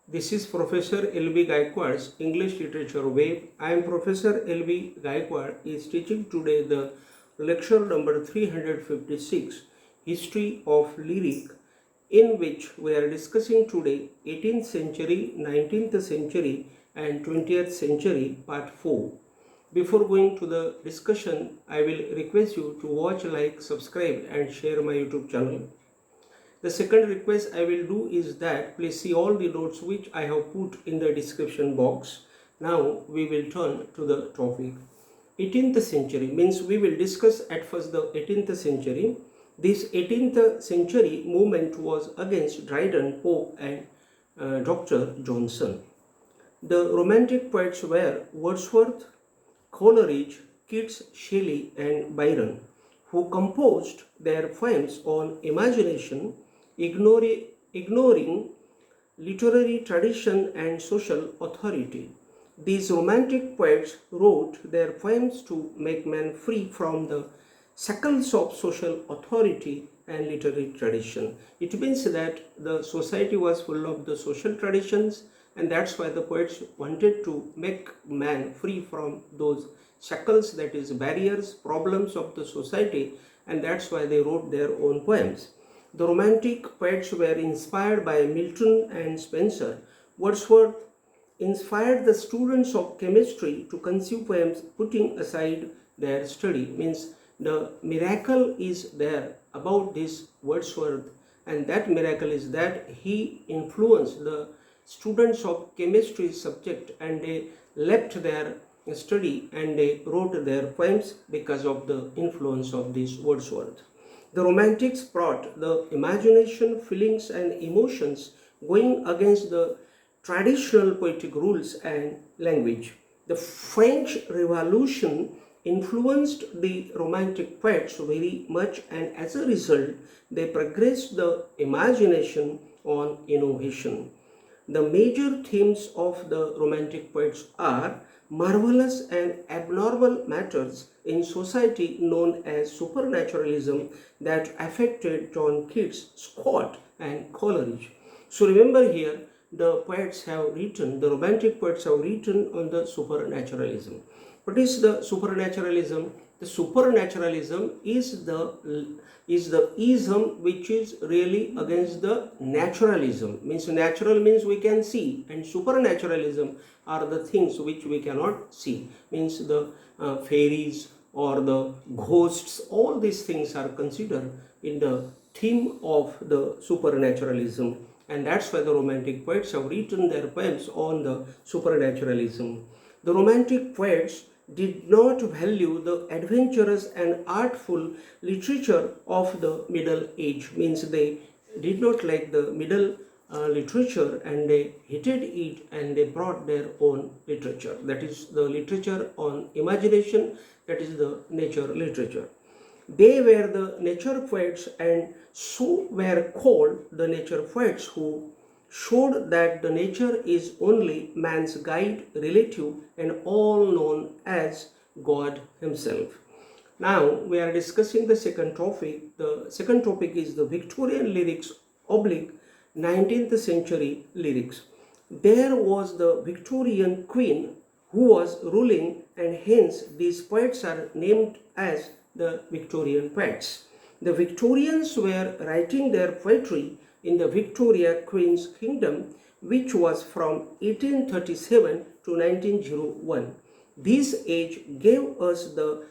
This is Professor L.B. Gayawad's English Literature Web. I am Professor L.B. Gayakawad is teaching today the lecture number 356, History of Lyric, in which we are discussing today 18th century, 19th century and 20th century part 4. Before going to the discussion, I will request you to watch, like, subscribe and share my YouTube channel. The second request I will do is that please see all the notes which I have put in the description box. Now we will turn to the topic. 18th century means we will discuss at first the 18th century. This 18th century movement was against Dryden, Pope and Dr. Johnson. The Romantic poets were Wordsworth, Coleridge, Keats, Shelley and Byron, who composed their poems on imagination, ignoring literary tradition and social authority. These romantic poets wrote their poems to make men free from the shackles of social authority and literary tradition. It means that the society was full of the social traditions, and that's why the poets wanted to make man free from those shackles, that is barriers, problems of the society, and that's why they wrote their own poems. The Romantic poets were inspired by Milton and Spenser. Wordsworth inspired the students of chemistry to conceive poems putting aside their study. Means the miracle is there about this Wordsworth, and that miracle is that he influenced the students of chemistry subject and they left their study and they wrote their poems because of the influence of this Wordsworth. The Romantics brought the imagination, feelings and emotions going against the traditional poetic rules and language. The French Revolution influenced the Romantic poets very much, and as a result they progressed the imagination on innovation. The major themes of the Romantic poets are marvelous and abnormal matters in society known as supernaturalism that affected John Keats, Scott and Coleridge. So remember here, the poets have written, the Romantic poets have written on the supernaturalism. What is the supernaturalism? The supernaturalism is the ism which is really against the naturalism. Means natural means we can see, and supernaturalism are the things which we cannot see. Means the fairies or the ghosts, all these things are considered in the theme of the supernaturalism, and that's why the Romantic poets have written their poems on the supernaturalism. The Romantic poets did not value the adventurous and artful literature of the Middle Age. Means they did not like the middle literature and they hated it, and they brought their own literature. That is the literature on imagination, that is the nature literature. They were the nature poets, and so were called the nature poets, who showed that the nature is only man's guide, relative and all known as God himself. Now we are discussing the second topic. The second topic is the Victorian lyrics oblique 19th century lyrics. There was the Victorian queen who was ruling, and hence these poets are named as the Victorian poets. The Victorians were writing their poetry in the Victoria Queen's Kingdom, which was from 1837 to 1901. This age gave us the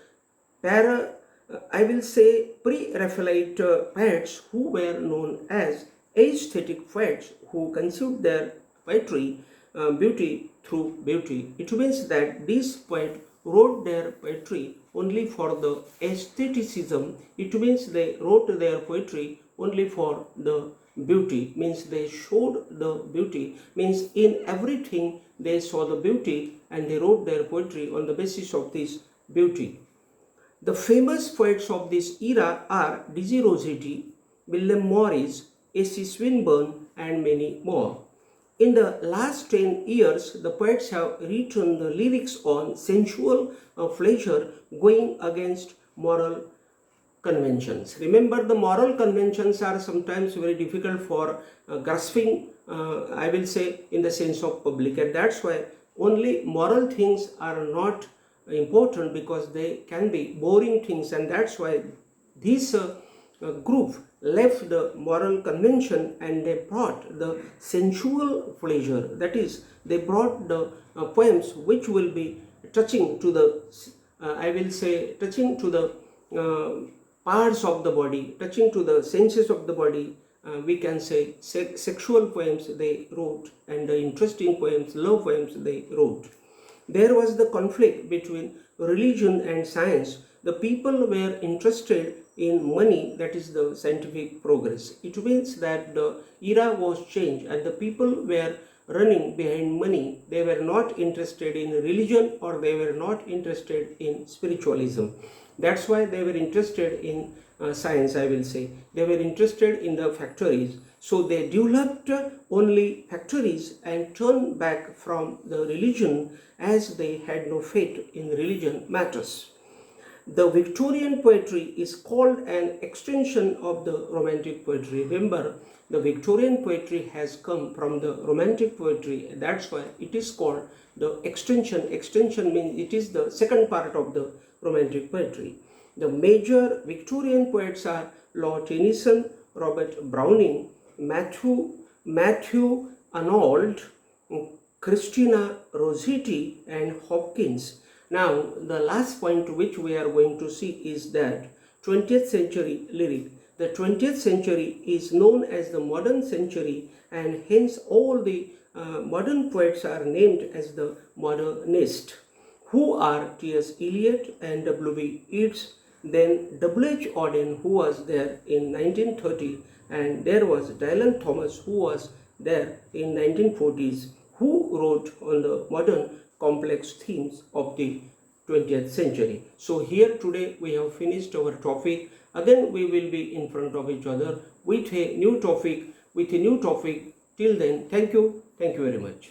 pre-Raphaelite poets who were known as aesthetic poets, who conceived their poetry beauty through beauty. It means that these poets wrote their poetry only for the aestheticism. It means they wrote their poetry only for the beauty. Means they showed the beauty. Means in everything they saw the beauty, and they wrote their poetry on the basis of this beauty. The famous poets of this era are D.G. Rossetti, William Morris, A.C. Swinburne and many more. In the last 10 years, the poets have written the lyrics on sensual pleasure going against moral conventions. Remember, the moral conventions are sometimes very difficult for grasping I will say, in the sense of public, and that's why only moral things are not important, because they can be boring things, and that's why this group left the moral convention and they brought the sensual pleasure. That is, they brought the poems which will be touching to the I will say, touching to the parts of the body, touching to the senses of the body. We can say sexual poems they wrote, and the interesting poems, love poems they wrote. There was the conflict between religion and science. The people were interested in money, that is the scientific progress. It means that the era was changed and the people were running behind money. They were not interested in religion, or they were not interested in spiritualism. That's why they were interested in science, I will say. They were interested in the factories. So they developed only factories and turned back from the religion, as they had no faith in religion matters. The Victorian poetry is called an extension of the Romantic poetry. Remember, the Victorian poetry has come from the Romantic poetry. That's why it is called the extension. Extension means it is the second part of the Romantic poetry. The major Victorian poets are Lord Tennyson, Robert Browning, Matthew Arnold, Christina Rossetti, and Hopkins. Now, the last point which we are going to see is that 20th century lyric. The 20th century is known as the modern century, and hence all the modern poets are named as the modernist, who are T.S. Eliot and W.B. Yeats. Then W.H. Auden, who was there in 1930, and there was Dylan Thomas, who was there in 1940s, who wrote on the modern complex themes of the 20th century. So here today we have finished our topic. Again we will be in front of each other with a new topic. Till then, thank you very much.